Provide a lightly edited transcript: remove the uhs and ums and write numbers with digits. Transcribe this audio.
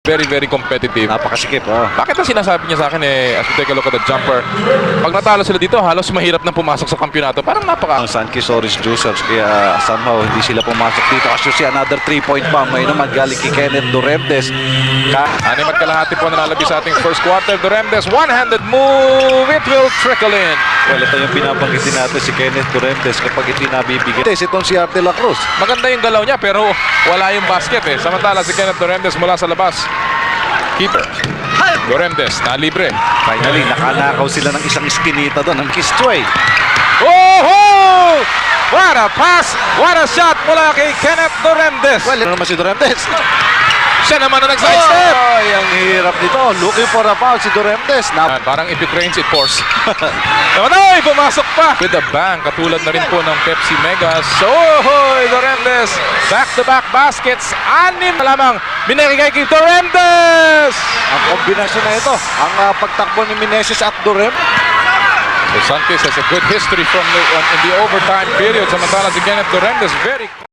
Very, very competitive. Napakasikip, oh. Bakit ang sinasabi niya sa akin as we take a look at the jumper, pag natalo sila dito, halos mahirap na pumasok sa kampyonato. Parang Ang Sankis Orange Juicers, kaya somehow hindi sila pumasok dito. Kasi another 3-point bomb may naman galing kay Kenneth Duremdes. Anim at kalahati po nalalabi sa ating first quarter. Duremdes, one-handed move. It will trickle in. Well, ito yung pinapanggitin natin si Kenneth Duremdes kapag hindi nabibigyan. Itong si Arte La Cruz. Maganda yung galaw niya pero wala yung basket Samantala si Kenneth Duremdes mula sa labas. Keeper. Duremdes, nalibre. Finally, nakanakaw sila ng isang iskinita doon, ng Kistway. Oh! What a pass! What a shot mula kay Kenneth Duremdes. Well, ito naman si Duremdes. Siya naman ang nag-sidestep. Ay, ang hirap nito. Looking for a foul si Duremdes. Parang if it rains, it pours. Ay, pumasok pa. With a bang, katulad na rin po ng Pepsi Megas. Duremdes, back-to-back baskets. Anim na lamang binigay kay Duremdes. Ang kombinasyon na ito, ang pagtakbo ni Meneses at Duremdes. So Sanchez has a good history from in the overtime period. Samantala si Kenneth Duremdes, very